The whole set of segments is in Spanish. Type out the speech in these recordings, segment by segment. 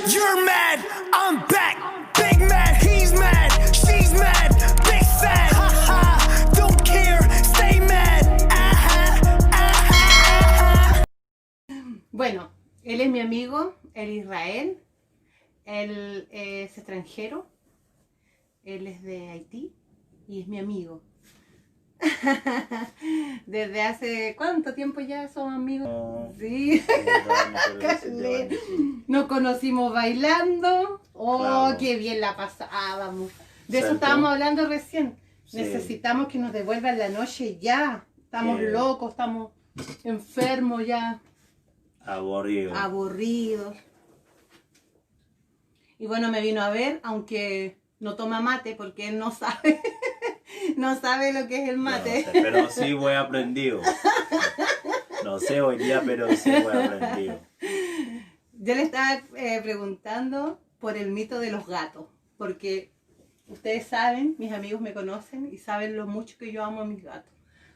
You're mad, I'm back. Big mad, he's mad, she's mad, big sad. Ha ha, don't care, stay mad. Bueno, él es mi amigo, el Israel. Él es extranjero. Él es de Haití y es mi amigo. Desde hace ¿cuánto tiempo ya somos amigos? Sí. Nos conocimos bailando. Oh, claro. Qué bien la pasábamos. De eso estábamos hablando recién. Sí. Necesitamos que nos devuelvan la noche ya. Estamos locos, estamos enfermos ya. Aburridos. Y bueno, me vino a ver, aunque no toma mate porque él no sabe. No sabe lo que es el mate. No sé, pero sí voy aprendido. No sé hoy día, pero sí voy aprendido. Yo le estaba preguntando por el mito de los gatos. Porque ustedes saben, mis amigos me conocen y saben lo mucho que yo amo a mis gatos.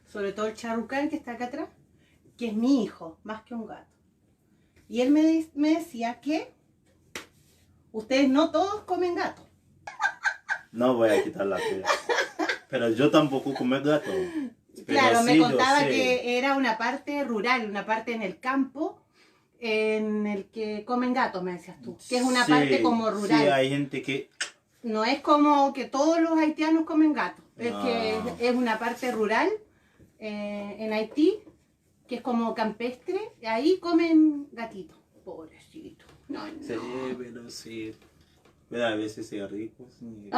Sobre todo el charrucán que está acá atrás, que es mi hijo, más que un gato. Y él me decía que ustedes no todos comen gato. No voy a quitar la piel. Pero yo tampoco como gato. Claro, sí, me contaba que era una parte rural, una parte en el campo en el que comen gatos, me decías tú. Que es una parte como rural. Sí, hay gente que... No es como que todos los haitianos comen gatos. Es que es una parte rural en Haití, que es como campestre. Y ahí comen gatitos. Pobrecito. No. Sí, pero sí. Pero a veces es rico. Sí.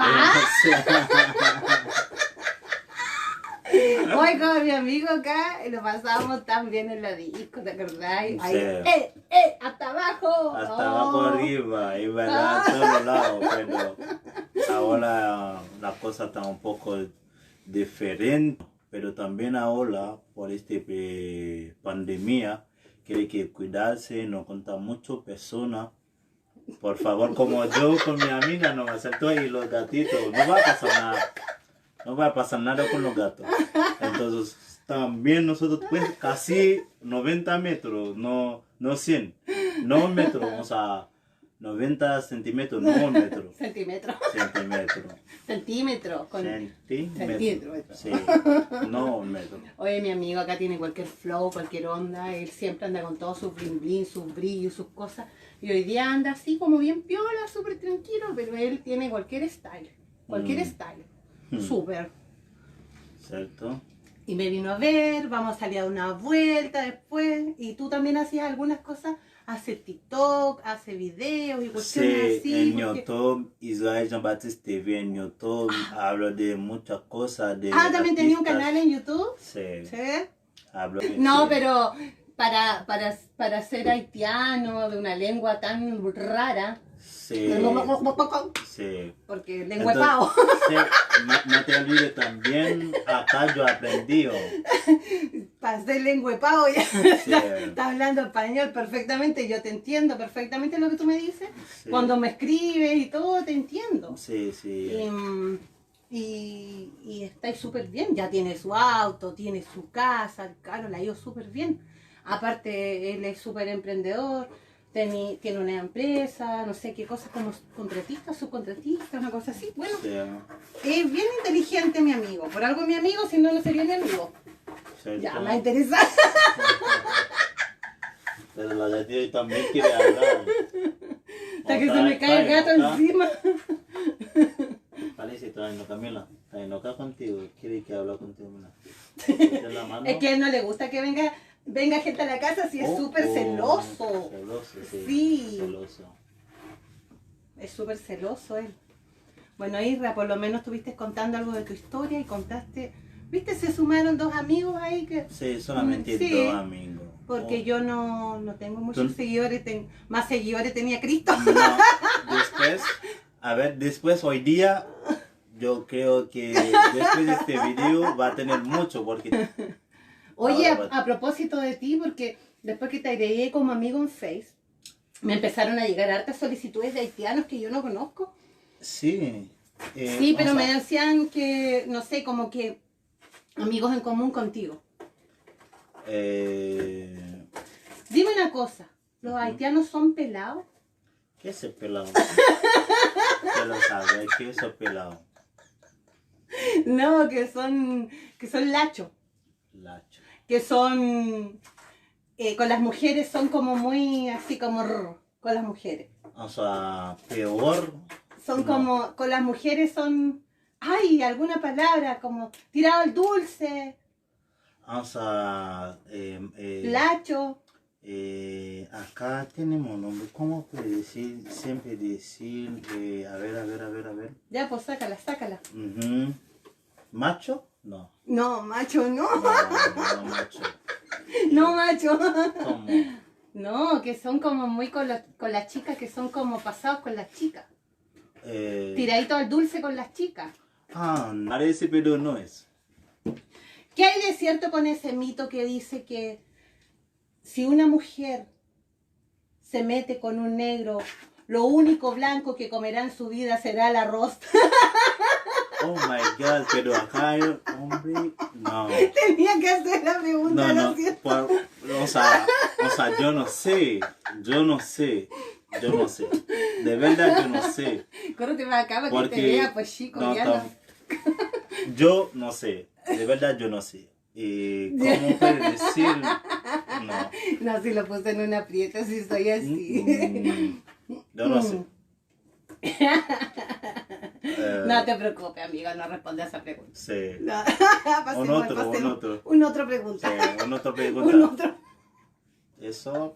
Hoy con mi amigo acá lo pasábamos tan bien en la disco, ¿te acordáis? Ahí, hasta abajo. Hasta abajo arriba, y verdad, a todos lados. Pero ahora la cosa está un poco diferente. Pero también ahora, por esta pandemia, que hay que cuidarse, no contar mucho personas. Por favor, como yo con mi amiga nos acertó ahí los gatitos, no va a pasar nada. No va a pasar nada con los gatos. Entonces, también nosotros, pues, casi 90 metros, no 100, no un metro, o sea, 90 centímetros, no un metro. Centímetro. Centímetro. Centímetro. Sí, no un metro. Oye, mi amigo acá tiene cualquier flow, cualquier onda, él siempre anda con todos sus bling bling, sus brillos, sus cosas. Y hoy día anda así como bien piola, súper tranquilo, pero él tiene cualquier style. Style. Súper. ¿Cierto? Y me vino a ver, vamos a salir a una vuelta después. Y tú también hacías algunas cosas, hace TikTok, hace videos y cuestiones así. En YouTube, Israel Jean-Baptiste TV en YouTube, hablo de muchas cosas. ¿También tenía un canal en YouTube? Sí. ¿Sí? Hablo No, pero para ser haitiano, de una lengua tan rara. Sí. Sí. Porque lengua de pavo. Sí, no te olvides también, acá yo aprendí. Para ser lengua de pavo ya Sí. está hablando español perfectamente, yo te entiendo perfectamente lo que tú me dices. Sí. Cuando me escribes y todo, te entiendo. Sí. Y estáis súper bien, ya tiene su auto, tiene su casa, el carro la ha ido súper bien. Aparte, él es súper emprendedor. Tiene una empresa, no sé qué cosas, como contratista, subcontratista, una cosa así. Bueno, sí. Es bien inteligente mi amigo. Por algo mi amigo, si no, no sería mi amigo. ¿Cierto? Ya, me interesa. Pero la gatita también quiere hablar. Hasta que se me cae el gato encima. Vale, si está en Camila. Está enojada contigo. Quiere que hable contigo. Es que a él no le gusta que venga gente a la casa, si es súper celoso. Sí. Celoso. Es súper celoso él. Bueno, Isra, por lo menos estuviste contando algo de tu historia y contaste... ¿Viste? Se sumaron 2 amigos ahí que... Sí, solamente 2 amigos. Porque yo no tengo muchos seguidores, más seguidores tenía Cristo. No, después hoy día, yo creo que después de este video va a tener mucho porque... Oye, a propósito de ti, porque después que te agregué como amigo en Face, me empezaron a llegar hartas solicitudes de haitianos que yo no conozco. Sí. Sí, pero me decían que, no sé, como que amigos en común contigo. Dime una cosa, ¿los haitianos son pelados? ¿Qué es el pelado? ¿Qué lo sabe? ¿Qué es el pelado? No, que son lachos. Lacho. Que son, con las mujeres son como muy así como con las mujeres. O sea, peor. Son No. como, con las mujeres son, ay, alguna palabra, como tirado el dulce, O sea, lacho. acá tenemos nombre. ¿Cómo puede decir? Siempre decir, a ver. Ya, pues sácala. Ujú. ¿Macho? No. No, macho, no. No, macho. No, macho. ¿Cómo? No, que son como muy con las chicas, que son como pasados con las chicas. Tiradito al dulce con las chicas. Parece, pero no es. ¿Qué hay de cierto con ese mito que dice que si una mujer se mete con un negro, lo único blanco que comerá en su vida será el arroz? Oh my god, pero acá hay hombre. No. Tenía que hacer la pregunta, No, lo siento. o sea, yo no sé. De verdad yo no sé. Córrete para acá para que te Porque vea, pues chico, no, ya no. yo no sé. De verdad yo no sé. ¿Cómo puede decir? No. No, si lo puse en un aprieto, si soy así. Yo no sé. No te preocupes, amigo, no responde a esa pregunta. Sí. No. Un otro. Una otra pregunta. Sí, una otra pregunta. Un otro. Eso.